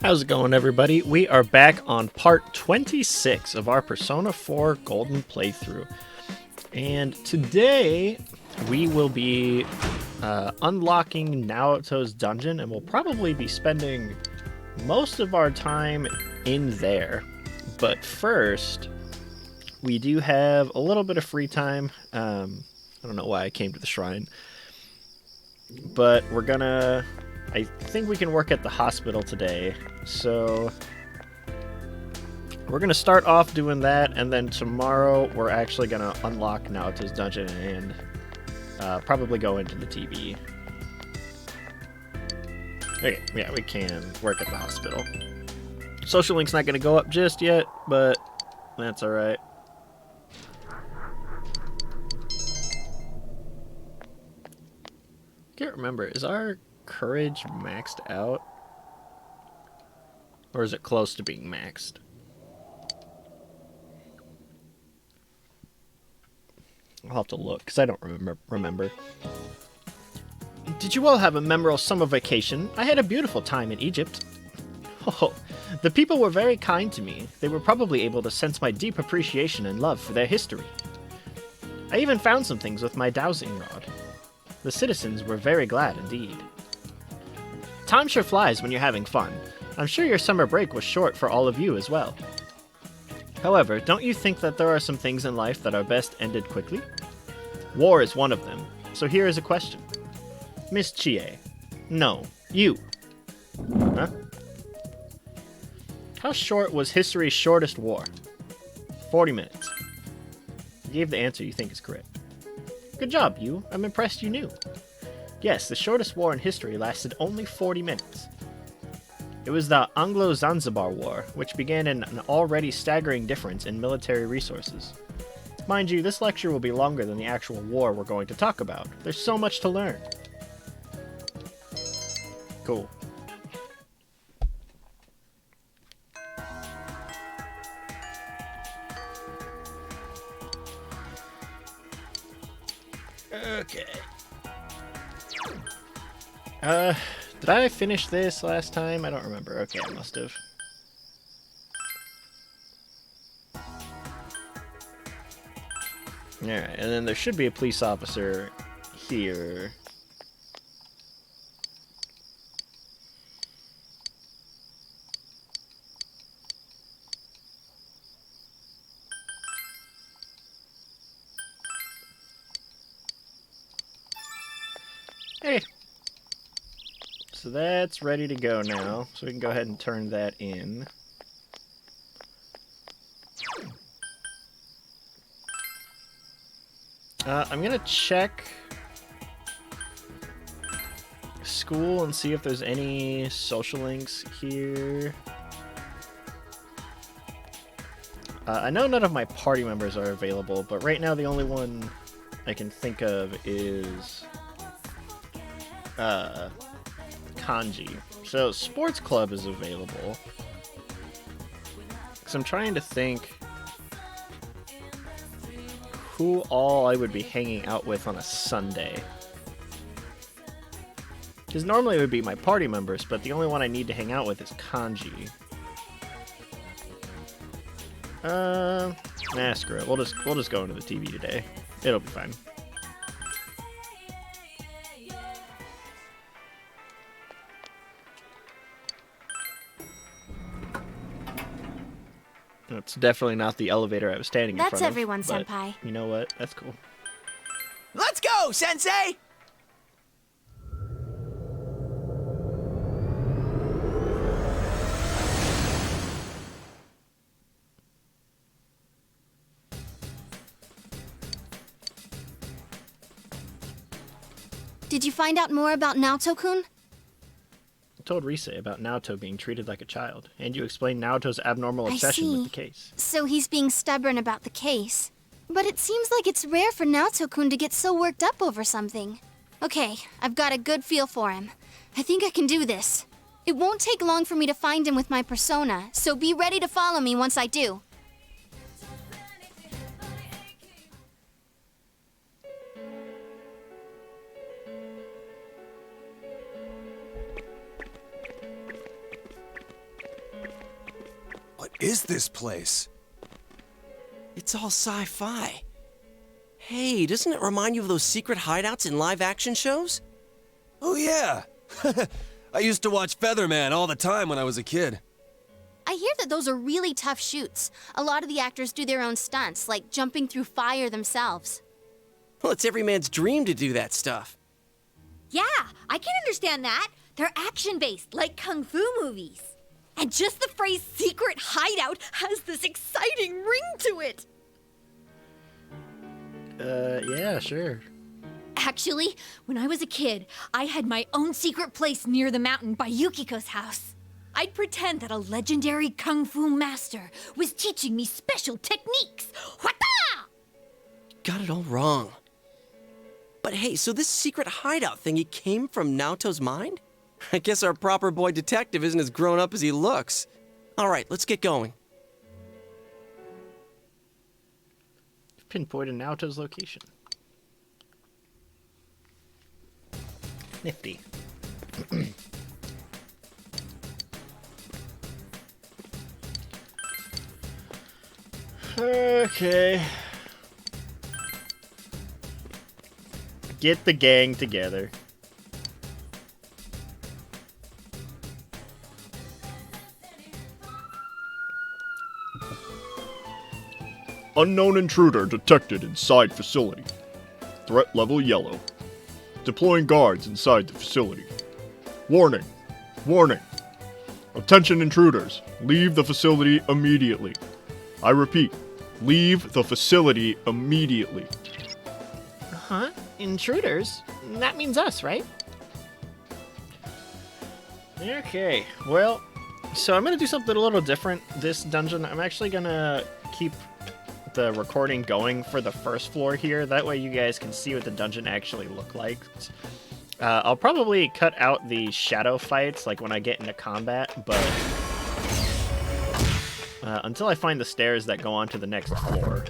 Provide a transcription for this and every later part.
How's it going, everybody? We are back on part 26 of our Persona 4 Golden playthrough. And today, we will be unlocking Naoto's dungeon, and we'll probably be spending most of our time in there. But first, we do have a little bit of free time. I don't know why I came to the shrine. But we're gonna... I think we can work at the hospital today, so we're going to start off doing that, and then tomorrow we're actually going to unlock Naoto's dungeon and probably go into the TV. Okay, yeah, we can work at the hospital. Social link's not going to go up just yet, but that's alright. Can't remember, is our courage maxed out? Or is it close to being maxed? I'll have to look, because I don't remember. Did you all have a memorable summer vacation? I had a beautiful time in Egypt. Oh, the people were very kind to me. They were probably able to sense my deep appreciation and love for their history. I even found some things with my dowsing rod. The citizens were very glad indeed. Time sure flies when you're having fun. I'm sure your summer break was short for all of you as well. However, don't you think that there are some things in life that are best ended quickly? War is one of them, so here is a question. Miss Chie. No, you. Huh? How short was history's shortest war? 40 minutes. You gave the answer you think is correct. Good job, you. I'm impressed you knew. Yes, the shortest war in history lasted only 40 minutes. It was the Anglo-Zanzibar War, which began in an already staggering difference in military resources. Mind you, this lecture will be longer than the actual war we're going to talk about. There's so much to learn. Cool. Okay. Did I finish this last time? I don't remember. Okay, I must have. Alright, and then there should be a police officer here. Hey! So that's ready to go now, so we can go ahead and turn that in. I'm gonna check school and see if there's any social links here. I know none of my party members are available, but right now the only one I can think of is Kanji. So sports club is available. Because I'm trying to think who all I would be hanging out with on a Sunday. Because normally it would be my party members, but the only one I need to hang out with is Kanji. Nah, screw it. We'll just go into the TV today. It'll be fine. It's definitely not the elevator I was standing in front of. That's everyone, but Senpai. You know what? That's cool. Let's go, Sensei! Did you find out more about Naoto-kun? I told Rise about Naoto being treated like a child, and you explained Naoto's abnormal obsession with the case. So he's being stubborn about the case. But it seems like it's rare for Naoto-kun to get so worked up over something. Okay, I've got a good feel for him. I think I can do this. It won't take long for me to find him with my persona, so be ready to follow me once I do. is this place? It's all sci-fi. Hey, doesn't it remind you of those secret hideouts in live-action shows? Oh yeah! I used to watch Featherman all the time when I was a kid. I hear that those are really tough shoots. A lot of the actors do their own stunts, like jumping through fire themselves. Well, it's every man's dream to do that stuff. Yeah, I can understand that. They're action-based, like kung fu movies. And just the phrase secret hideout has this exciting ring to it. Yeah, sure. Actually, when I was a kid, I had my own secret place near the mountain by Yukiko's house. I'd pretend that a legendary kung fu master was teaching me special techniques. Hwata! Got it all wrong. But hey, so this secret hideout thing, it came from Naoto's mind? I guess our proper boy detective isn't as grown up as he looks. All right, let's get going. Pinpointed Naoto's location. Nifty. Okay. Get the gang together. Unknown intruder detected inside facility. Threat level yellow. Deploying guards inside the facility. Warning. Warning. Attention intruders. Leave the facility immediately. I repeat, leave the facility immediately. Huh? Intruders? That means us, right? Okay, well, so I'm gonna do something a little different this dungeon. I'm actually gonna keep the recording going for the first floor here. That way you guys can see what the dungeon actually look like. I'll probably cut out the shadow fights, like when I get into combat, but until I find the stairs that go on to the next floor.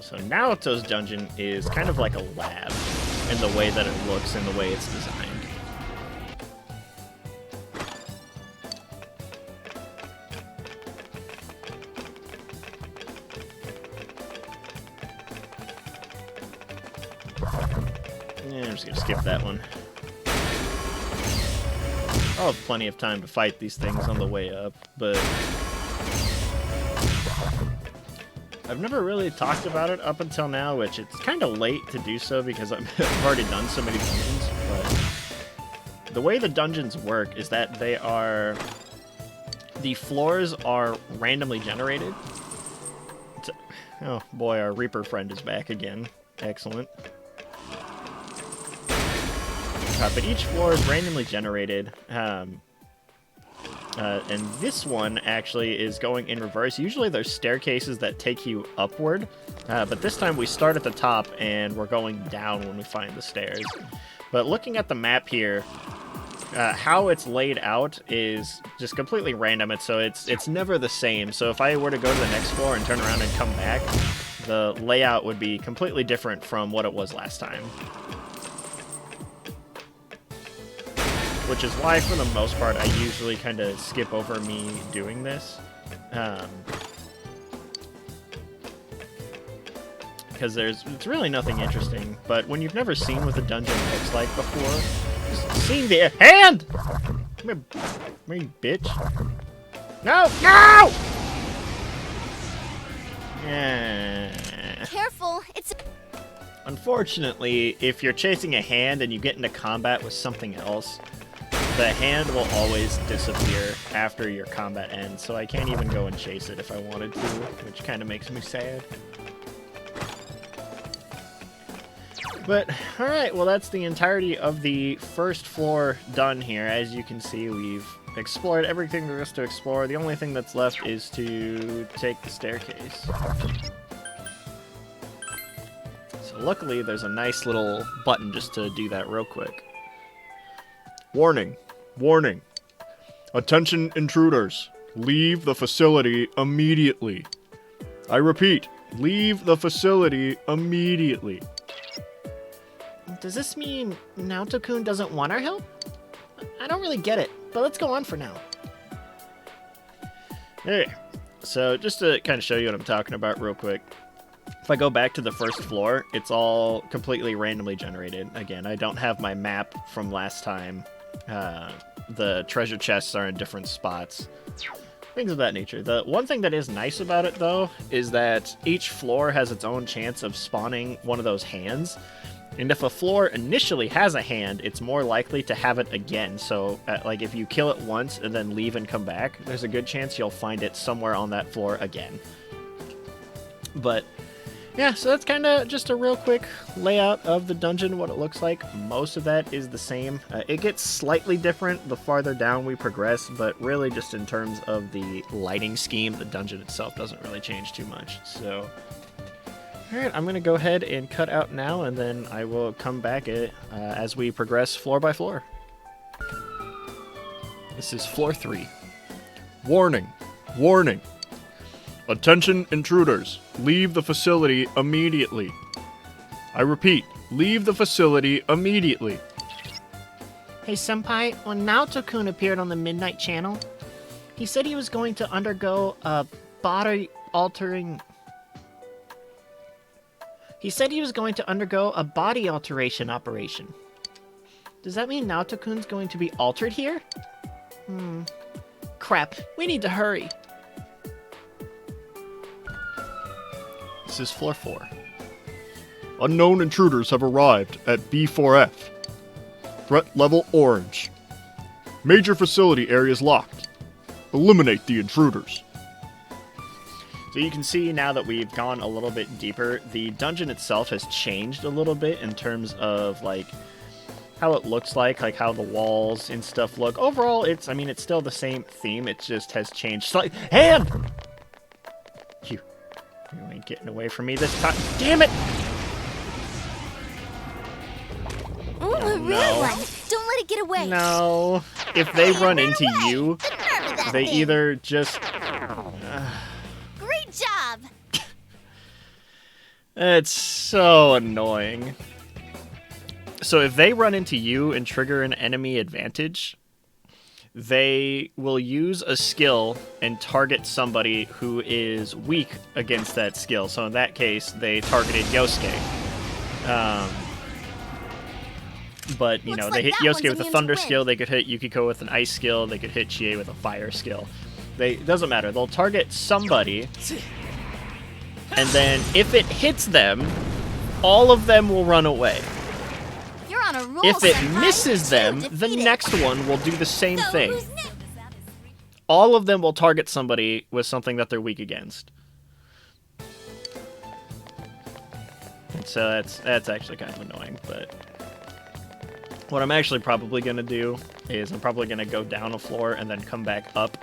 So Naoto's dungeon is kind of like a lab in the way that it looks and the way it's designed. Yeah, I'm just gonna skip that one. I'll have plenty of time to fight these things on the way up, but I've never really talked about it up until now, which it's kind of late to do so because I've already done so many dungeons, but the way the dungeons work is that the floors are randomly generated. Oh boy, our Reaper friend is back again. Excellent. But each floor is randomly generated, and this one actually is going in reverse. Usually there's staircases that take you upward, but this time we start at the top and we're going down when we find the stairs. But looking at the map here, how it's laid out is just completely random. It's never the same. So if I were to go to the next floor and turn around and come back, the layout would be completely different from what it was last time. Which is why, for the most part, I usually kind of skip over me doing this. Because it's really nothing interesting. But when you've never seen what the dungeon looks like before, just seeing the hand! Come here, bitch. No! No! Careful, it's... Unfortunately, if you're chasing a hand and you get into combat with something else, the hand will always disappear after your combat ends, so I can't even go and chase it if I wanted to, which kind of makes me sad. But, alright, well that's the entirety of the first floor done here. As you can see, we've explored everything there is to explore. The only thing that's left is to take the staircase. So luckily, there's a nice little button just to do that real quick. Warning. Warning. Attention intruders. Leave the facility immediately. I repeat, leave the facility immediately. Does this mean Naoto-kun doesn't want our help? I don't really get it, but let's go on for now. Hey, so just to kind of show you what I'm talking about real quick. If I go back to the first floor, it's all completely randomly generated. Again, I don't have my map from last time. The treasure chests are in different spots. Things of that nature. The one thing that is nice about it, though, is that each floor has its own chance of spawning one of those hands. And if a floor initially has a hand, it's more likely to have it again. So, like, if you kill it once and then leave and come back, there's a good chance you'll find it somewhere on that floor again. But, yeah, so that's kind of just a real quick layout of the dungeon, what it looks like. Most of that is the same. It gets slightly different the farther down we progress, but really just in terms of the lighting scheme, the dungeon itself doesn't really change too much. So, alright, I'm going to go ahead and cut out now, and then I will come back as we progress floor by floor. This is floor 3. Warning! Warning! Attention intruders! Leave the facility immediately. I repeat, leave the facility immediately. Hey Senpai, when Naoto-kun appeared on the Midnight Channel, he said he was going to undergo a body altering... He said he was going to undergo a body alteration operation. Does that mean Naoto-kun's going to be altered here? Crap, we need to hurry. This is floor 4. Unknown intruders have arrived at B4F. Threat level orange. Major facility areas locked. Eliminate the intruders. So you can see now that we've gone a little bit deeper, the dungeon itself has changed a little bit in terms of, like, how it looks like how the walls and stuff look. Overall, it's still the same theme, it just has changed slightly. Hand! You ain't getting away from me this time. Damn it! Ooh, a real one. Don't let it get away. No. If they run into you, The nerve of that they thing. either just... Great job. It's so annoying. So if they run into you and trigger an enemy advantage, they will use a skill and target somebody who is weak against that skill. So in that case, they targeted Yosuke. But, you Looks know, like they hit that Yosuke one's with a immune thunder to wind. skill, they could hit Yukiko with an ice skill, they could hit Chie with a fire skill. It doesn't matter. They'll target somebody, and then if it hits them, all of them will run away. You're on a roll, If it Senpai. misses them, the Defeated. next one will do the same So thing. who's next? All of them will target somebody with something that they're weak against. And so that's actually kind of annoying, but what I'm actually probably going to do is I'm probably going to go down a floor and then come back up.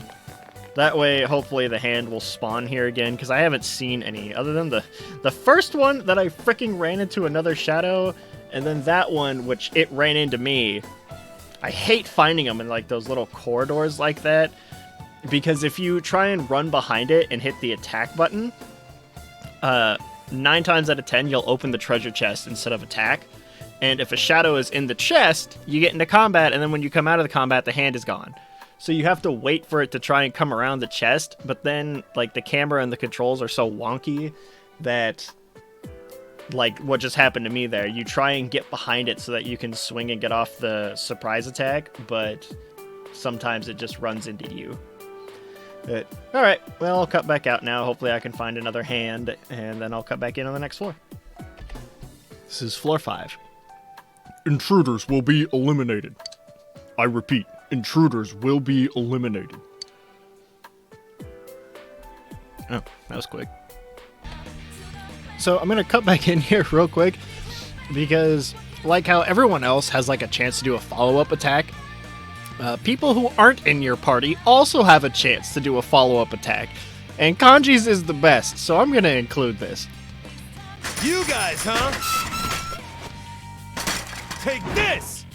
That way, hopefully the hand will spawn here again, because I haven't seen any, other than the first one that I freaking ran into another shadow, and then that one, which it ran into me. I hate finding them in, like, those little corridors like that, because if you try and run behind it and hit the attack button, 9 times out of 10, you'll open the treasure chest instead of attack. And if a shadow is in the chest, you get into combat, and then when you come out of the combat, the hand is gone. So you have to wait for it to try and come around the chest, but then, like, the camera and the controls are so wonky that, like, what just happened to me there, you try and get behind it so that you can swing and get off the surprise attack, but sometimes it just runs into you. But, alright, well, I'll cut back out now. Hopefully I can find another hand, and then I'll cut back in on the next floor. This is floor 5. Intruders will be eliminated. I repeat, intruders will be eliminated. Oh, that was quick. So I'm going to cut back in here real quick, because like how everyone else has like a chance to do a follow-up attack, people who aren't in your party also have a chance to do a follow-up attack. And Kanji's is the best, so I'm going to include this. You guys, huh? Take this!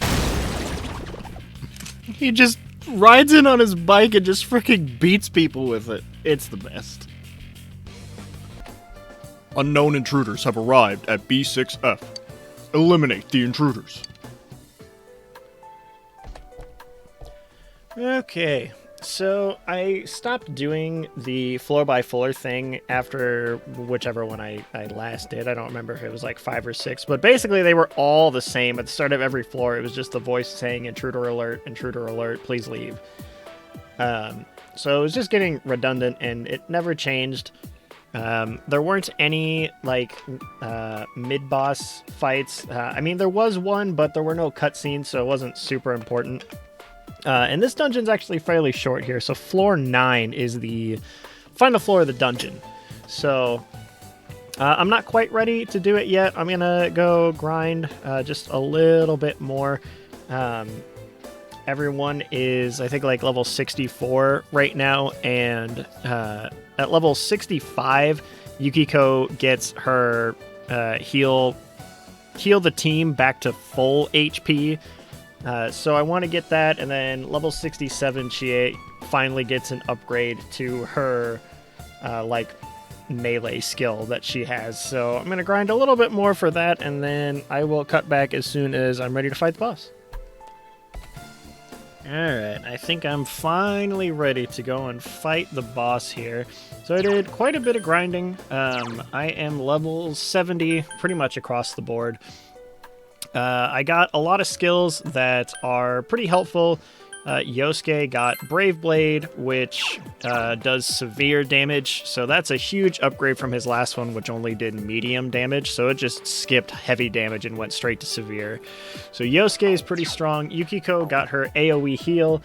He just rides in on his bike and just freaking beats people with it. It's the best. Unknown intruders have arrived at B6F. eliminate the intruders. Okay, so I stopped doing the floor by floor thing after whichever one I last did. I don't remember if it was like 5 or 6, but basically they were all the same. At the start of every floor, it was just the voice saying, intruder alert, please leave. So it was just getting redundant, and it never changed. There weren't any, like, mid-boss fights. I mean, there was one, but there were no cutscenes, so it wasn't super important. And this dungeon's actually fairly short here, so floor 9 is the final floor of the dungeon. So, I'm not quite ready to do it yet. I'm gonna go grind just a little bit more. Everyone is, I think, like level 64 right now, and at level 65, Yukiko gets her heal the team back to full HP. So I want to get that, and then level 67, she finally gets an upgrade to her like melee skill that she has. So I'm gonna grind a little bit more for that, and then I will cut back as soon as I'm ready to fight the boss. Alright, I think I'm finally ready to go and fight the boss here. So I did quite a bit of grinding. I am level 70 pretty much across the board. I got a lot of skills that are pretty helpful. Yosuke got Brave Blade, which does severe damage, so that's a huge upgrade from his last one, which only did medium damage, so it just skipped heavy damage and went straight to severe. So Yosuke is pretty strong. Yukiko got her AoE heal.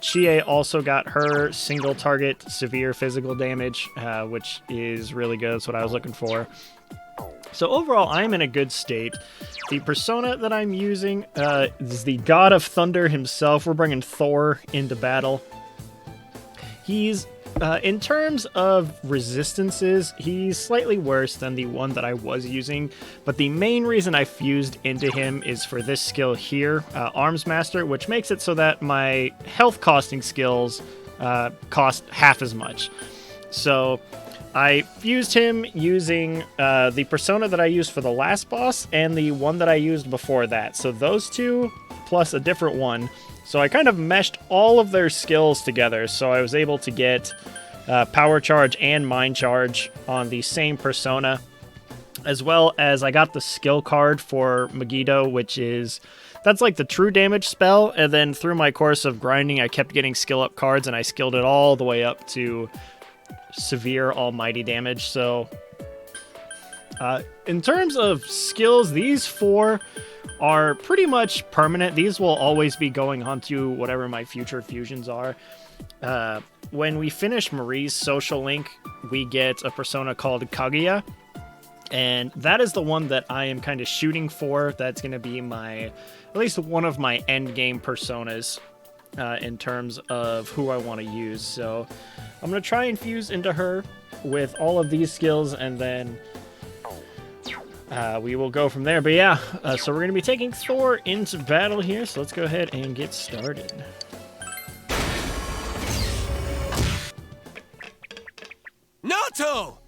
Chie also got her single target severe physical damage, which is really good. That's what I was looking for. So overall, I'm in a good state. The persona that I'm using is the God of Thunder himself. We're bringing Thor into battle. He's, in terms of resistances, he's slightly worse than the one that I was using, but the main reason I fused into him is for this skill here, Arms Master, which makes it so that my health costing skills cost half as much. So I fused him using the persona that I used for the last boss and the one that I used before that. So those two plus a different one. So I kind of meshed all of their skills together. So I was able to get Power Charge and Mind Charge on the same persona. As well as I got the skill card for Megiddo, that's like the true damage spell. And then through my course of grinding, I kept getting skill up cards, and I skilled it all the way up to severe almighty damage. So in terms of skills, these 4 are pretty much permanent. These will always be going on to whatever my future fusions are. When we finish Marie's social link, we get a persona called Kaguya, and that is the one that I am kind of shooting for. That's going to be at least one of my end game personas in terms of who I want to use. So I'm going to try and fuse into her with all of these skills, and then we will go from there. But yeah, so we're going to be taking Thor into battle here, so let's go ahead and get started. Naoto!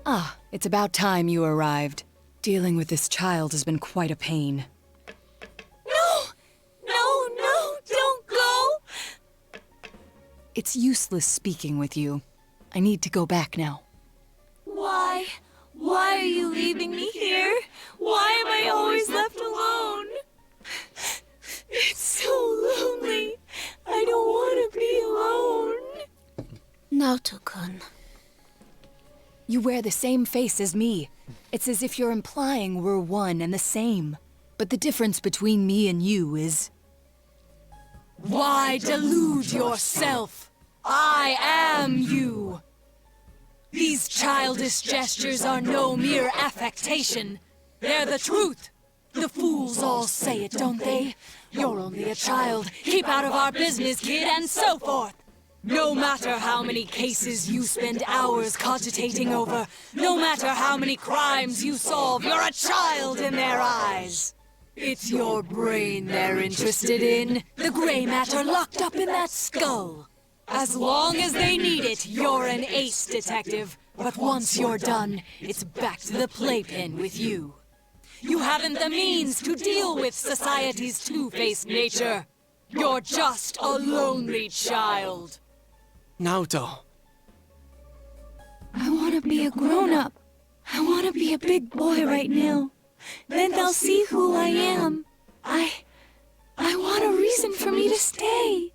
Ah, it's about time you arrived. Dealing with this child has been quite a pain. No, don't go! It's useless speaking with you. I need to go back now. Why? Why are you leaving me here? Why am I always left alone? It's so lonely. I don't want to be alone. Naoto-kun. You wear the same face as me. It's as if you're implying we're one and the same. But the difference between me and you is... Why delude yourself? I am you. These childish gestures are no mere affectation. They're the truth. The fools all say it, don't they? You're only a child. Keep out of our business, kid, and so forth. No matter how many cases you spend hours cogitating over, no matter how many crimes you solve, you're a child in their eyes. It's your brain they're interested in, the gray matter locked up in that skull. As long as they need it, you're an ace detective. But once you're done, it's back to the playpen with you. You haven't the means to deal with society's two-faced nature. You're just a lonely child. Naoto. I want to be a grown-up. I want to be a big boy right now. Then they'll see who I am. I want a reason for me to stay.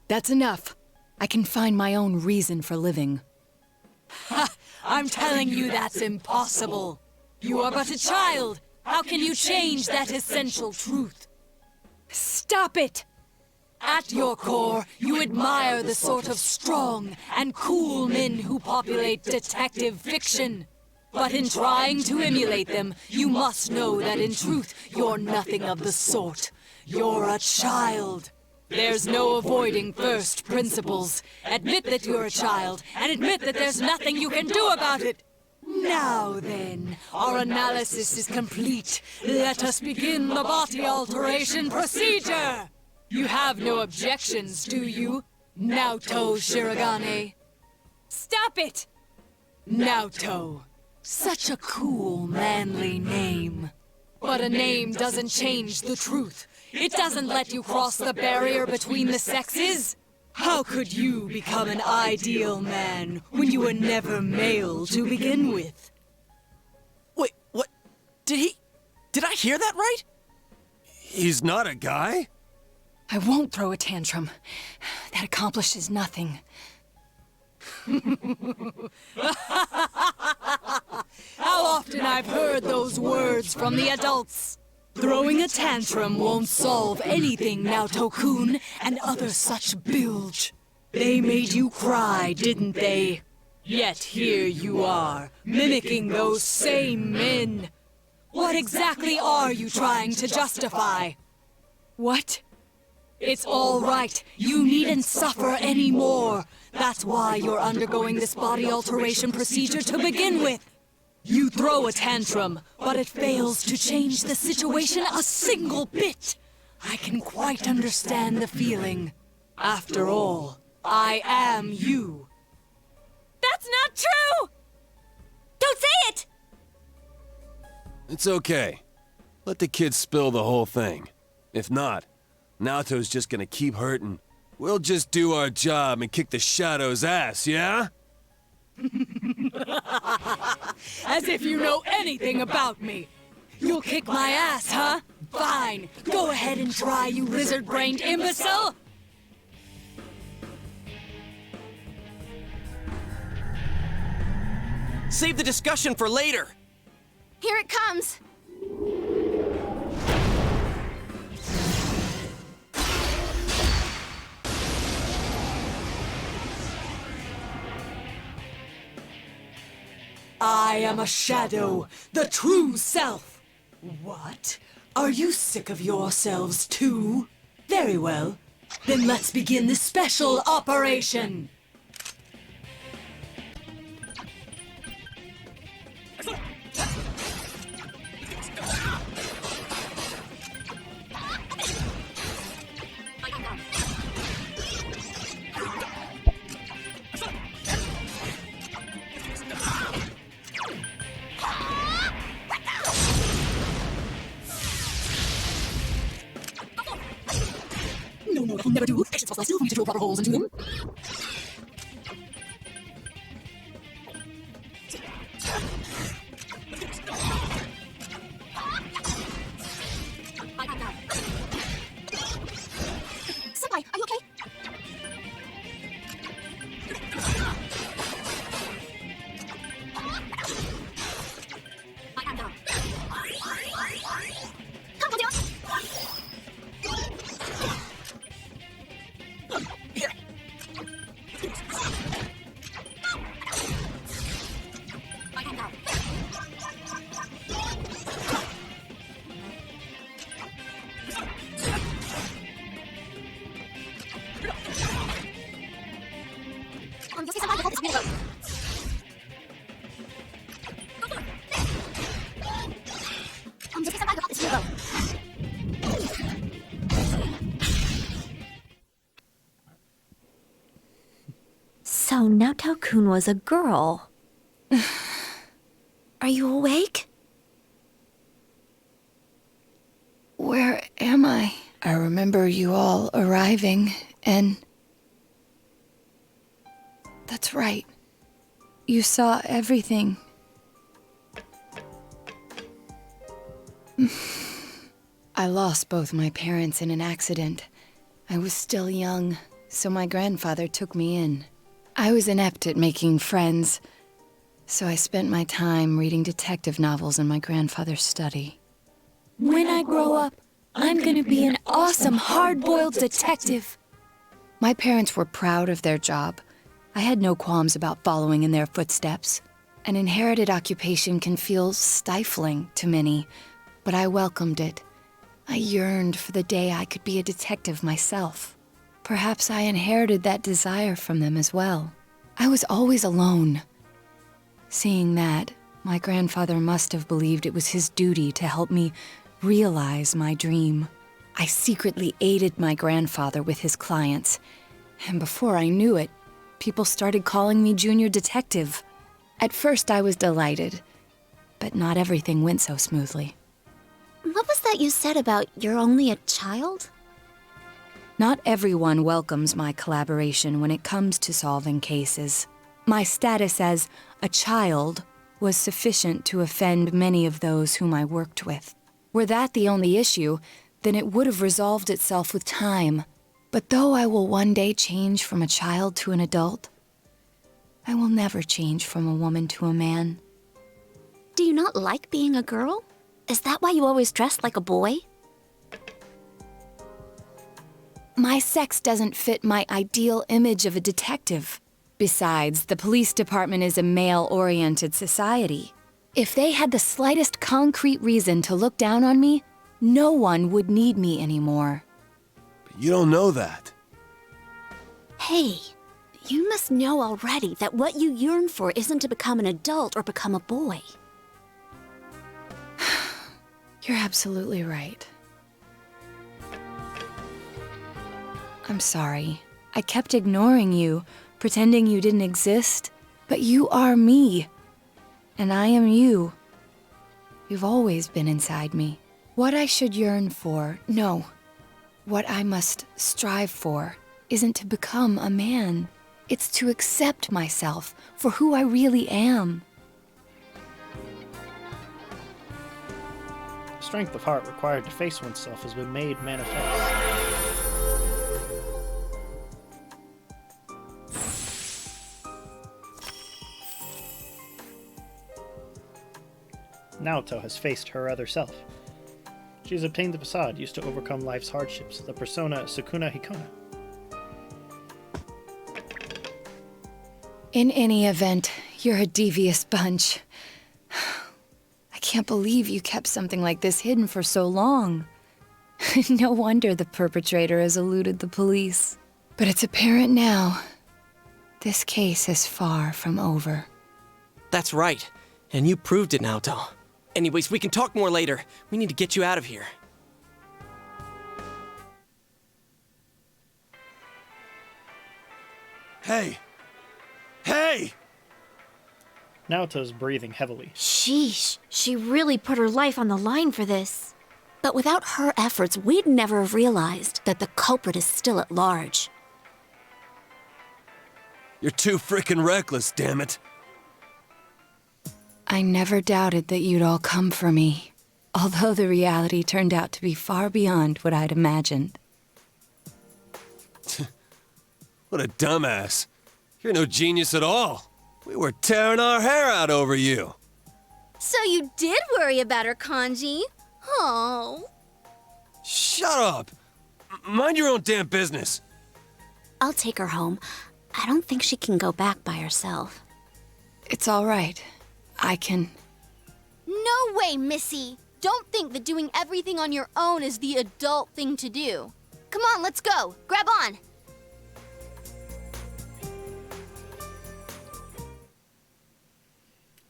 That's enough. I can find my own reason for living. Ha! I'm telling you that's impossible. You are but a child. How can you change that essential truth? Stop it! At your core, you admire the sort of strong and cool men who populate detective fiction. But in trying to emulate them, you must know that in truth, you're nothing of the sort. You're a child. There's no avoiding first principles. Admit that you're a child, and admit that there's nothing you can do about it. Now then, our analysis is complete. Let us begin the body alteration procedure! You have no objections, do you? Naoto Shirogane. Stop it! Naoto. Such a cool, manly name. But a name doesn't change the truth. It doesn't let you cross the barrier between the sexes. How could you become an ideal man when you were never male to begin with? Wait, what? Did I hear that right? He's not a guy? I won't throw a tantrum. That accomplishes nothing. How often I've heard those words from the adults. Throwing a tantrum won't solve anything, Naoto-kun, and other such bilge. They made you cry, didn't they? Yet here you are, mimicking those same men. What exactly are you trying to justify? What? It's all right. You needn't suffer anymore. That's why you're undergoing this body alteration procedure to begin with. You throw a tantrum, but it fails to change the situation a single bit. I can quite understand the feeling. After all, I am you. That's not true! Don't say it! It's okay. Let the kid spill the whole thing. If not, Naoto's just gonna keep hurting. We'll just do our job and kick the Shadow's ass, yeah? As if you know anything about me. You'll kick my ass, huh? Fine. Go ahead and try, you lizard-brained imbecile! Save the discussion for later. Here it comes. I am a shadow, the true self. What? Are you sick of yourselves too? Very well. Then let's begin the special operation. No, that will never do. Patience must lie still for me to drill proper holes into them. Senpai, are you okay? Come on, down. So Naoto-kun was a girl. Are you awake? Where am I? I remember you all arriving, and... That's right. You saw everything. I lost both my parents in an accident. I was still young, so my grandfather took me in. I was inept at making friends, so I spent my time reading detective novels in my grandfather's study. When I grow up, I'm gonna be an awesome hard-boiled detective. My parents were proud of their job. I had no qualms about following in their footsteps. An inherited occupation can feel stifling to many, but I welcomed it. I yearned for the day I could be a detective myself. Perhaps I inherited that desire from them as well. I was always alone. Seeing that, my grandfather must have believed it was his duty to help me realize my dream. I secretly aided my grandfather with his clients, and before I knew it, people started calling me Junior Detective. At first I was delighted, but not everything went so smoothly. What was that you said about you're only a child? Not everyone welcomes my collaboration when it comes to solving cases. My status as a child was sufficient to offend many of those whom I worked with. Were that the only issue, then it would have resolved itself with time. But though I will one day change from a child to an adult, I will never change from a woman to a man. Do you not like being a girl? Is that why you always dress like a boy? My sex doesn't fit my ideal image of a detective. Besides, the police department is a male-oriented society. If they had the slightest concrete reason to look down on me, no one would need me anymore. But you don't know that. Hey, you must know already that what you yearn for isn't to become an adult or become a boy. You're absolutely right. I'm sorry. I kept ignoring you, pretending you didn't exist. But you are me. And I am you. You've always been inside me. What I should yearn for, no. What I must strive for isn't to become a man. It's to accept myself for who I really am. The strength of heart required to face oneself has been made manifest. Naoto has faced her other self. She has obtained the facade used to overcome life's hardships, the persona Sukuna Hikona. In any event, you're a devious bunch. I can't believe you kept something like this hidden for so long. No wonder the perpetrator has eluded the police. But it's apparent now. This case is far from over. That's right. And you proved it, Naoto. Anyways, we can talk more later. We need to get you out of here. Hey! Hey! Naoto's breathing heavily. Sheesh, she really put her life on the line for this. But without her efforts, we'd never have realized that the culprit is still at large. You're too frickin' reckless, damn it. I never doubted that you'd all come for me, although the reality turned out to be far beyond what I'd imagined. What a dumbass. You're no genius at all. We were tearing our hair out over you. So you did worry about her, Kanji? Oh. Shut up. Mind your own damn business. I'll take her home. I don't think she can go back by herself. It's all right. I can... No way, Missy! Don't think that doing everything on your own is the adult thing to do. Come on, let's go. Grab on.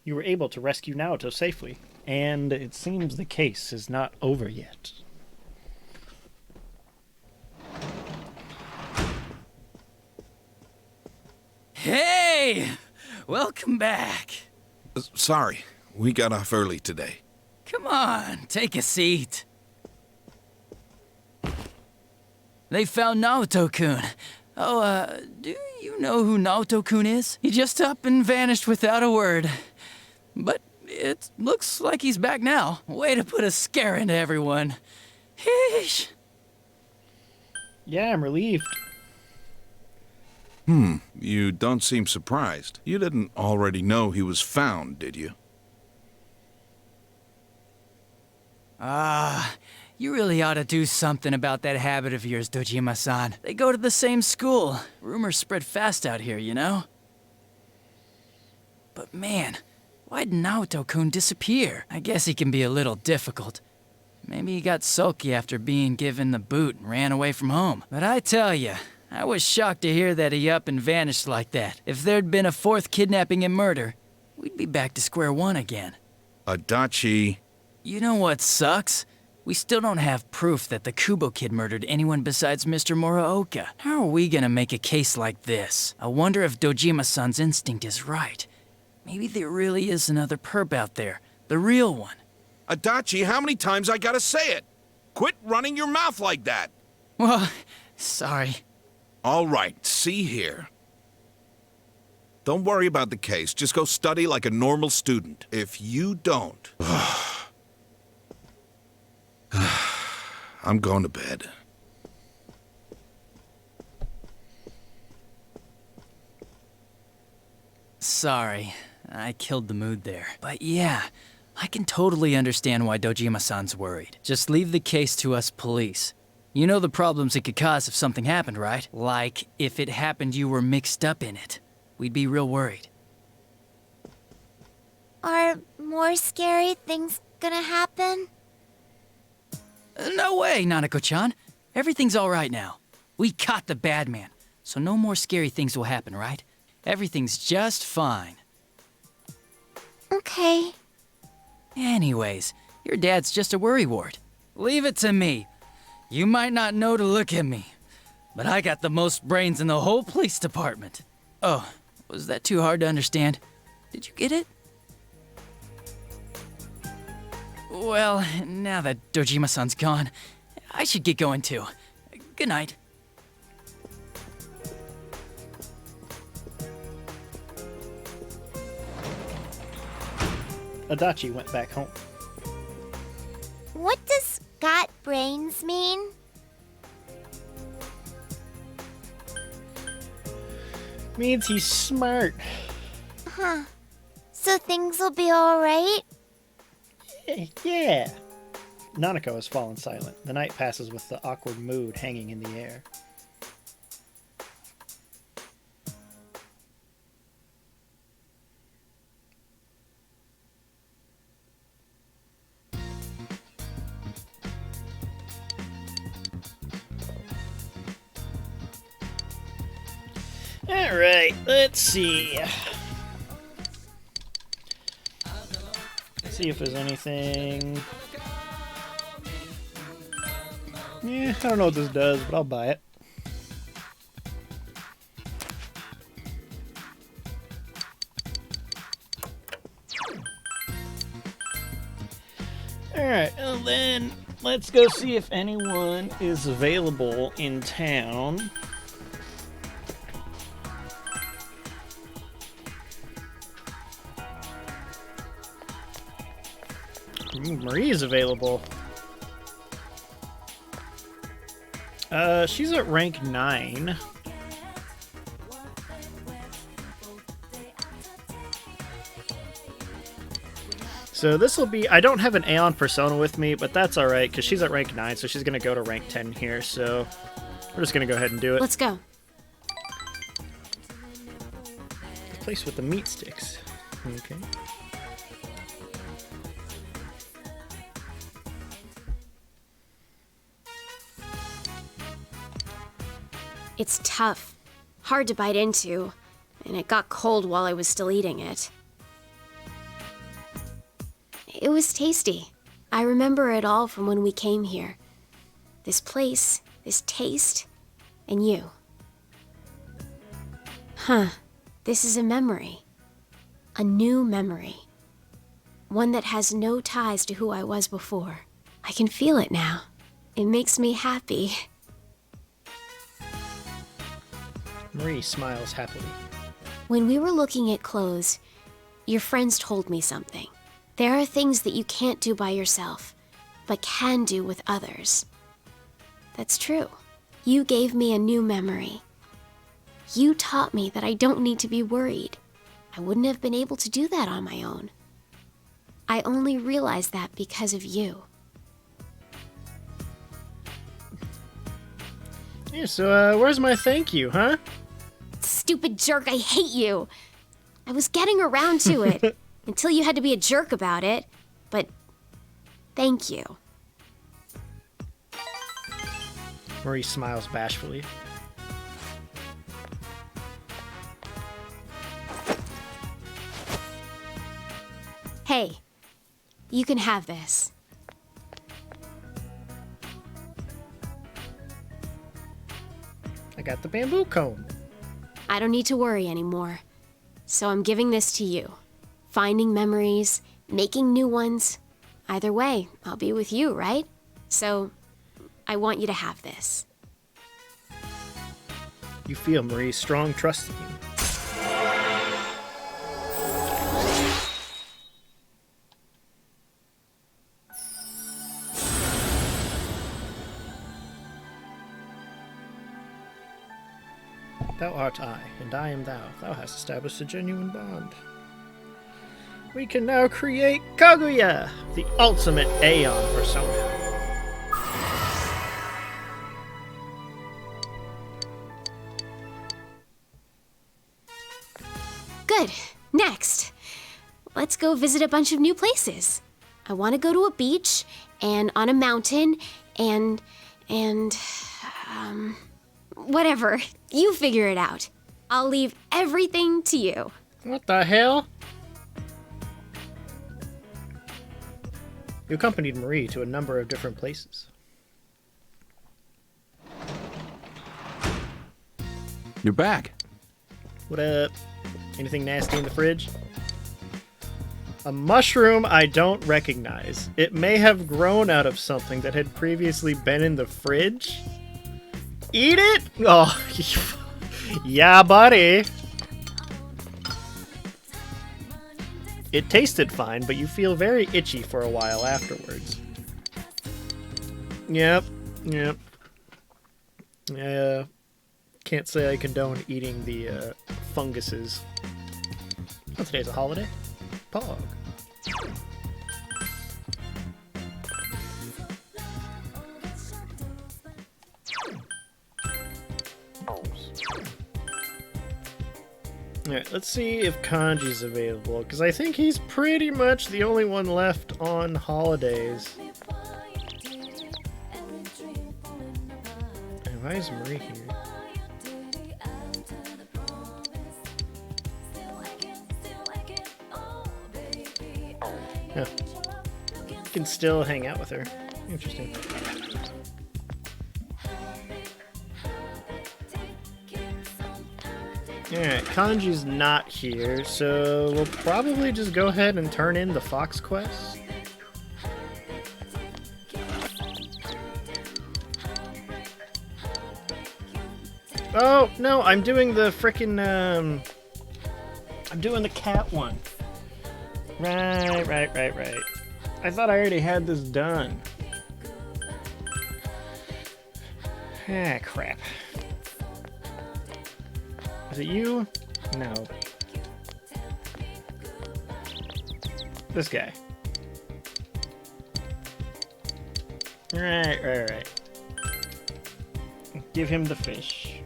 You were able to rescue Naoto safely, and it seems the case is not over yet. Hey! Hey! Welcome back. Sorry, we got off early today. Come on, take a seat. They found Naoto-kun. Oh, do you know who Naoto-kun is? He just up and vanished without a word. But it looks like he's back now. Way to put a scare into everyone. Heesh. Yeah, I'm relieved. You don't seem surprised. You didn't already know he was found, did you? You really ought to do something about that habit of yours, Dojima-san. They go to the same school. Rumors spread fast out here, you know? But man, why'd Naoto-kun disappear? I guess he can be a little difficult. Maybe he got sulky after being given the boot and ran away from home. But I tell ya, I was shocked to hear that he up and vanished like that. If there'd been a fourth kidnapping and murder, we'd be back to square one again. Adachi. You know what sucks? We still don't have proof that the Kubo kid murdered anyone besides Mr. Muraoka. How are we gonna make a case like this? I wonder if Dojima-san's instinct is right. Maybe there really is another perp out there. The real one. Adachi, how many times I gotta say it? Quit running your mouth like that. Well, sorry. All right, see here. Don't worry about the case. Just go study like a normal student. If you don't... I'm going to bed. Sorry, I killed the mood there. But yeah, I can totally understand why Dojima-san's worried. Just leave the case to us police. You know the problems it could cause if something happened, right? Like, if it happened you were mixed up in it. We'd be real worried. Are more scary things gonna happen? No way, Nanako-chan. Everything's all right now. We caught the bad man, so no more scary things will happen, right? Everything's just fine. Okay. Anyways, your dad's just a worrywart. Leave it to me. You might not know to look at me, but I got the most brains in the whole police department. Oh, was that too hard to understand? Did you get it? Well, now that Dojima-san's gone, I should get going too. Good night. Adachi went back home. What does got brains mean? Means he's smart. Huh. So things will be alright? Yeah. Nanako has fallen silent. The night passes with the awkward mood hanging in the air. Alright, let's see. See if there's anything. Yeah, I don't know what this does, but I'll buy it. Alright, well then, let's go see if anyone is available in town. Marie's available. She's at rank 9. So this will be... I don't have an Aeon Persona with me, but that's alright, because she's at rank 9, so she's going to go to rank 10 here, so... We're just going to go ahead and do it. Let's go. The place with the meat sticks. Okay. It's tough, hard to bite into, and it got cold while I was still eating it. It was tasty. I remember it all from when we came here. This place, this taste, and you. Huh. This is a memory. A new memory. One that has no ties to who I was before. I can feel it now. It makes me happy. Marie smiles happily. When we were looking at clothes, your friends told me something. There are things that you can't do by yourself, but can do with others. That's true. You gave me a new memory. You taught me that I don't need to be worried. I wouldn't have been able to do that on my own. I only realized that because of you. Yeah, so where's my thank you, huh? Stupid jerk, I hate you! I was getting around to it, until you had to be a jerk about it, but thank you. Marie smiles bashfully. Hey, you can have this. I got the bamboo cone. I don't need to worry anymore. So I'm giving this to you. Finding memories, making new ones. Either way, I'll be with you, right? So, I want you to have this. You feel Marie's strong trust in you. Thou art I, and I am thou. Thou hast established a genuine bond. We can now create Kaguya, the ultimate Aeon persona. Good. Next, let's go visit a bunch of new places. I want to go to a beach, and on a mountain, and whatever. You figure it out. I'll leave everything to you. What the hell? You accompanied Marie to a number of different places. You're back. What up? Anything nasty in the fridge? A mushroom I don't recognize. It may have grown out of something that had previously been in the fridge. Eat it? Oh, yeah, buddy. It tasted fine, but you feel very itchy for a while afterwards. Yep. Can't say I condone eating the funguses. Oh, today's a holiday? Pog. Alright, let's see if Kanji's available, because I think he's pretty much the only one left on holidays. And why is Marie here? Oh. You can still hang out with her. Interesting. Alright, Kanji's not here, so we'll probably just go ahead and turn in the Fox quest. Oh, no, I'm doing the frickin', I'm doing the cat one. Right. I thought I already had this done. Ah, crap. Is it you? No. This guy. Right. Give him the fish.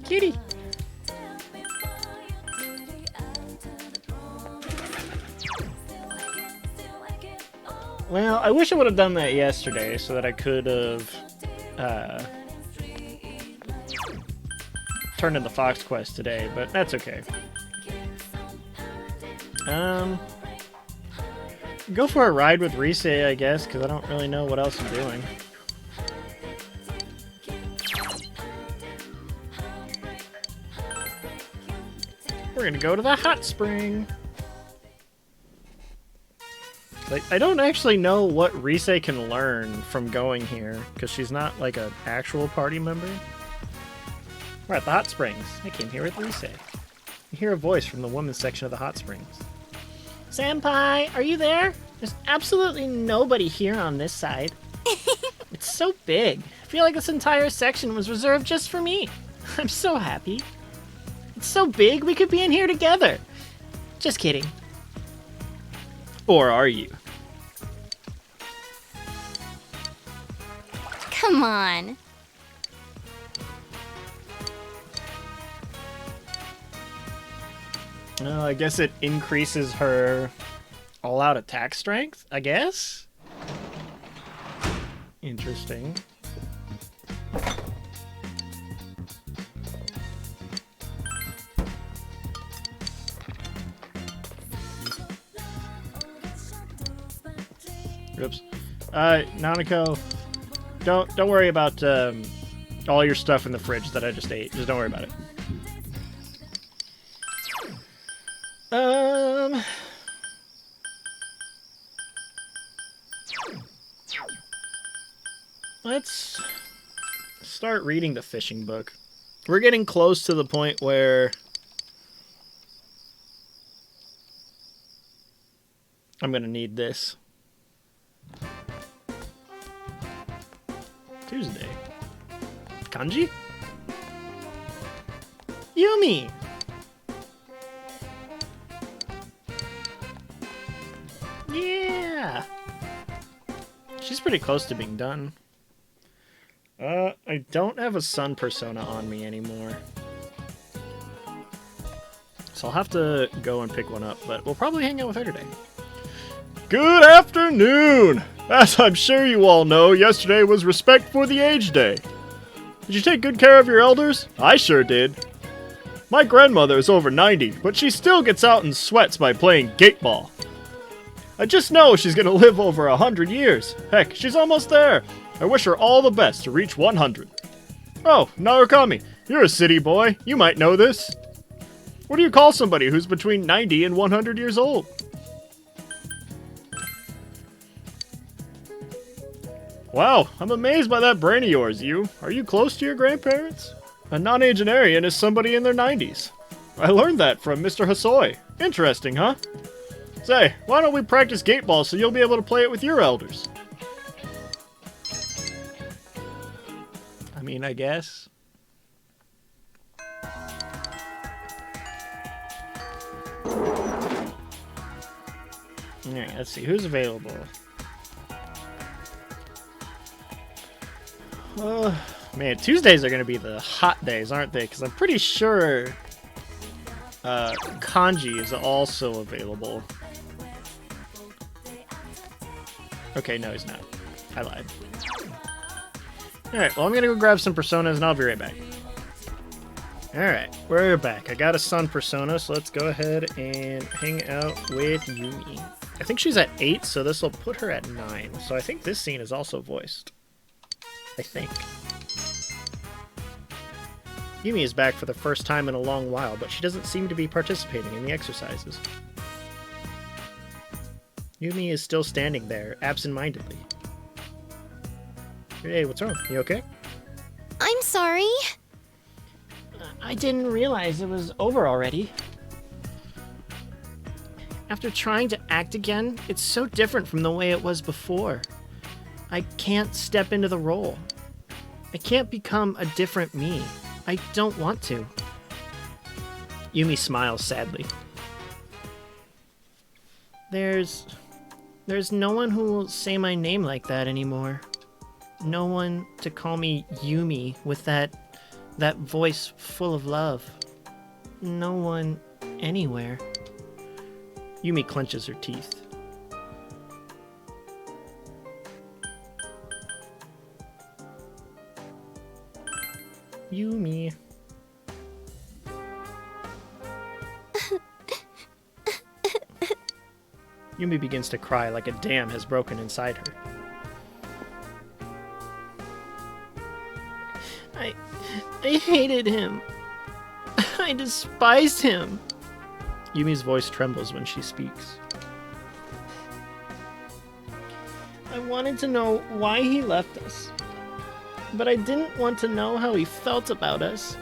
Kitty! Well, I wish I would have done that yesterday so that I could have turned in the Fox quest today, but that's okay. Go for a ride with Rise, I guess, because I don't really know what else I'm doing. We're gonna go to the hot spring. Like, I don't actually know what Rise can learn from going here, because she's not like an actual party member. We're at the hot springs. I came here with Rise. You hear a voice from the women's section of the hot springs. Senpai, are you there? There's absolutely nobody here on this side. It's so big. I feel like this entire section was reserved just for me. I'm so happy. It's so big, we could be in here together. Just kidding. Or are you? Come on. I guess it increases her all-out attack strength, I guess? Interesting. Oops. Nanako, don't worry about all your stuff in the fridge that I just ate. Just don't worry about it. Let's start reading the fishing book. We're getting close to the point where I'm gonna need this. Tuesday. Kanji? Yumi! Yeah! She's pretty close to being done. I don't have a sun persona on me anymore. So I'll have to go and pick one up, but we'll probably hang out with her today. Good afternoon! As I'm sure you all know, yesterday was Respect for the Aged Day. Did you take good care of your elders? I sure did. My grandmother is over 90, but she still gets out and sweats by playing gateball. I just know she's gonna live over 100 years. Heck, she's almost there. I wish her all the best to reach 100. Oh, Narukami, you're a city boy. You might know this. What do you call somebody who's between 90 and 100 years old? Wow, I'm amazed by that brain of yours, you. Are you close to your grandparents? A nonagenarian is somebody in their 90s. I learned that from Mr. Hasoi. Interesting, huh? Say, why don't we practice gateball so you'll be able to play it with your elders? I mean, I guess. Alright, let's see. Who's available? Man, Tuesdays are going to be the hot days, aren't they? Because I'm pretty sure Kanji is also available. Okay, no, he's not. I lied. Alright, well, I'm going to go grab some personas, and I'll be right back. Alright, we're back. I got a sun persona, so let's go ahead and hang out with Yumi. I think she's at 8, so this will put her at 9. So I think this scene is also voiced. I think. Yumi is back for the first time in a long while, but she doesn't seem to be participating in the exercises. Yumi is still standing there, absent-mindedly. Hey, what's wrong? You okay? I'm sorry. I didn't realize it was over already. After trying to act again, it's so different from the way it was before. I can't step into the role. I can't become a different me. I don't want to. Yumi smiles sadly. There's no one who will say my name like that anymore. No one to call me Yumi with that voice full of love. No one anywhere. Yumi clenches her teeth. Yumi. Yumi begins to cry like a dam has broken inside her. I hated him. I despised him. Yumi's voice trembles when she speaks. I wanted to know why he left us, but I didn't want to know how he felt about us.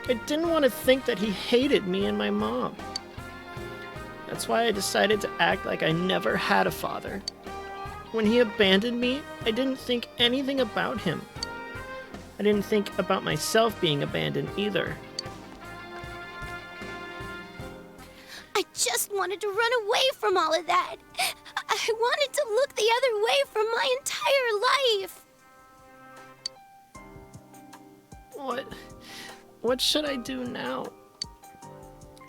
I didn't want to think that he hated me and my mom. That's why I decided to act like I never had a father. When he abandoned me, I didn't think anything about him. I didn't think about myself being abandoned either. I just wanted to run away from all of that. I wanted to look the other way for my entire life. What should I do now?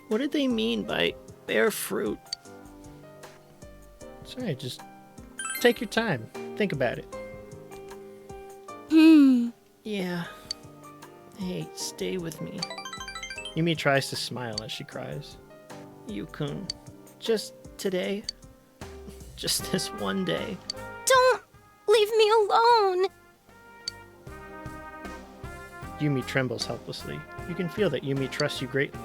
What did they mean by bare fruit? Sorry, just take your time. Think about it. Yeah. Hey, stay with me. Yumi tries to smile as she cries. Yu-kun, just today? Just this one day? Don't leave me alone. Yumi trembles helplessly. You can feel that Yumi trusts you greatly.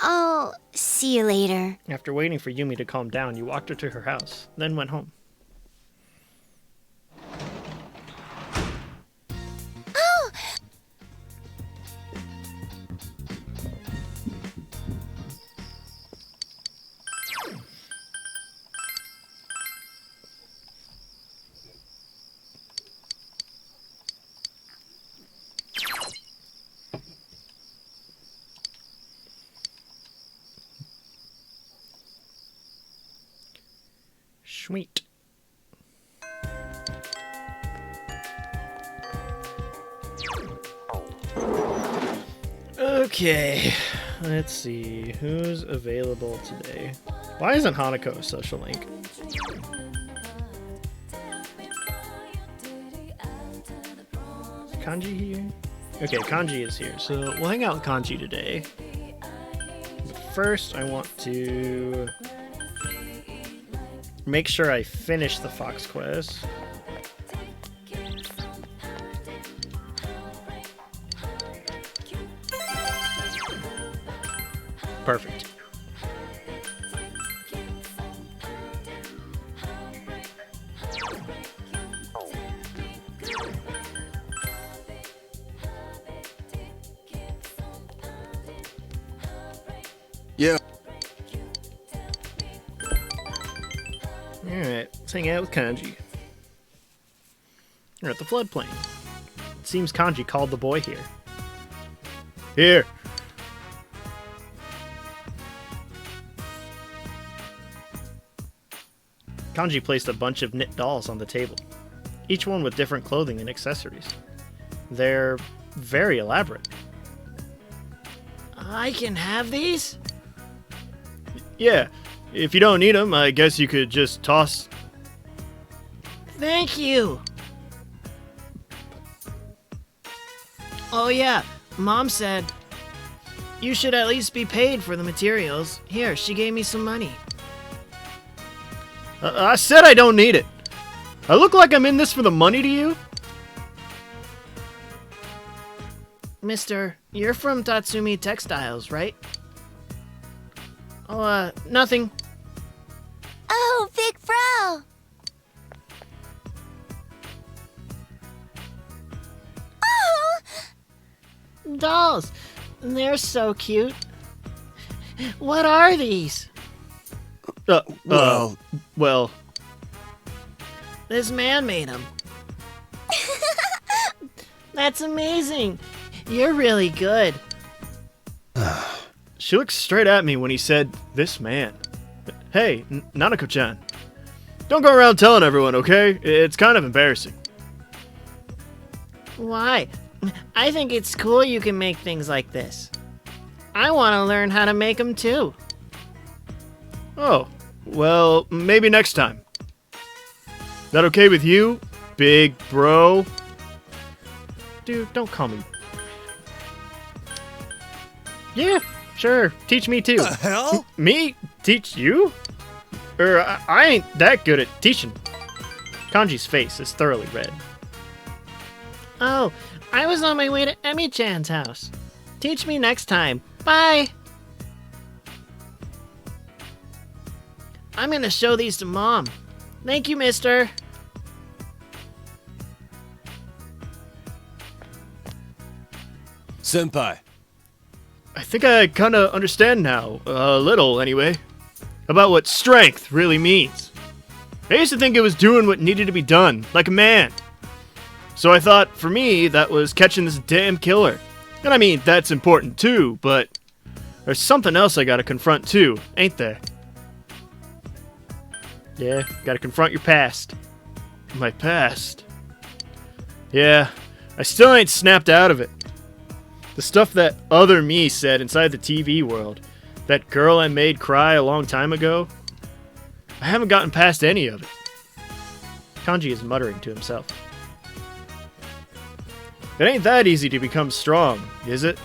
I'll see you later. After waiting for Yumi to calm down, you walked her to her house, then went home. Oh! Sweet. Okay, let's see who's available today. Why isn't Hanako a social link? Is Kanji here? Okay, Kanji is here, so we'll hang out with Kanji today. But first, I want to make sure I finish the Fox quest. Perfect. Yeah. Alright, let's hang out with Kanji. We're at the floodplain. It seems Kanji called the boy here. Here! Kanji placed a bunch of knit dolls on the table, each one with different clothing and accessories. They're very elaborate. I can have these? Yeah, if you don't need them, I guess you could just toss. Thank you! Oh yeah, Mom said you should at least be paid for the materials. Here, she gave me some money. I said I don't need it. I look like I'm in this for the money to you? Mister, you're from Tatsumi Textiles, right? Oh, nothing. Oh, big bro! Oh! Dolls. They're so cute. What are these? Well, this man made them. That's amazing. You're really good. She looked straight at me when he said, this man. Hey, Nanako-chan. Don't go around telling everyone, okay? It's kind of embarrassing. Why? I think it's cool you can make things like this. I want to learn how to make them too. Oh, well, maybe next time. That okay with you, big bro? Dude, don't call me. Yeah, sure. Teach me too. The hell? Me? Teach you? I ain't that good at teaching. Kanji's face is thoroughly red. Oh, I was on my way to Emi-chan's house. Teach me next time. Bye! I'm gonna show these to Mom. Thank you, mister. Senpai. I think I kinda understand now, a little anyway, about what strength really means. I used to think it was doing what needed to be done, like a man. So I thought, for me, that was catching this damn killer. And I mean, that's important too, but there's something else I gotta confront too, ain't there? Yeah, gotta confront your past. My past? Yeah, I still ain't snapped out of it. The stuff that other me said inside the TV world, that girl I made cry a long time ago, I haven't gotten past any of it. Kanji is muttering to himself. It ain't that easy to become strong, is it?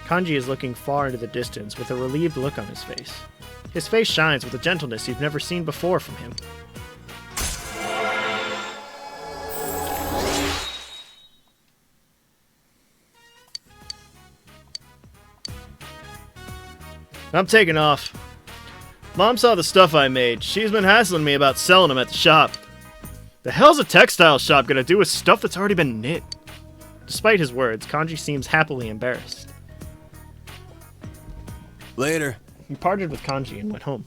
Kanji is looking far into the distance with a relieved look on his face. His face shines with a gentleness you've never seen before from him. I'm taking off. Mom saw the stuff I made. She's been hassling me about selling them at the shop. The hell's a textile shop gonna do with stuff that's already been knit? Despite his words, Kanji seems happily embarrassed. Later. He parted with Kanji and went home.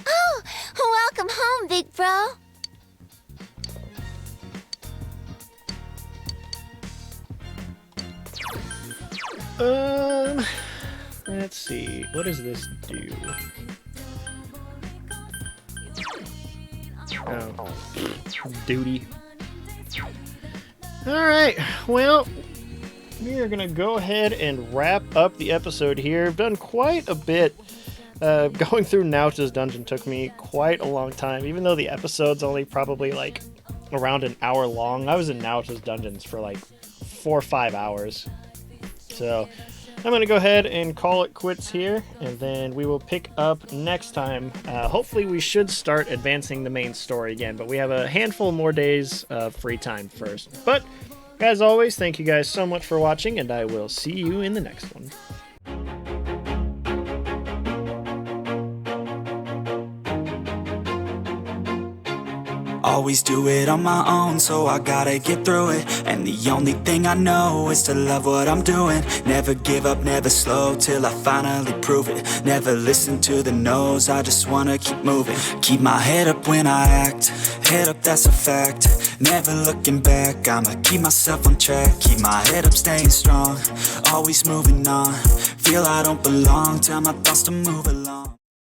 Oh, welcome home, big bro. Let's see. What does this do? Oh, duty. Alright, well, we are going to go ahead and wrap up the episode here. I've done quite a bit. Going through Naoto's dungeon took me quite a long time, even though the episode's only probably like around an hour long. I was in Naoto's dungeons for like 4 or 5 hours. So I'm going to go ahead and call it quits here, and then we will pick up next time. Hopefully we should start advancing the main story again, but we have a handful more days of free time first. But as always, thank you guys so much for watching, and I will see you in the next one. Always do it on my own, so I gotta get through it. And the only thing I know is to love what I'm doing. Never give up, never slow, till I finally prove it. Never listen to the no's, I just wanna keep moving. Keep my head up when I act, head up, that's a fact. Never looking back, I'ma keep myself on track. Keep my head up, staying strong, always moving on. Feel I don't belong, tell my thoughts to move along.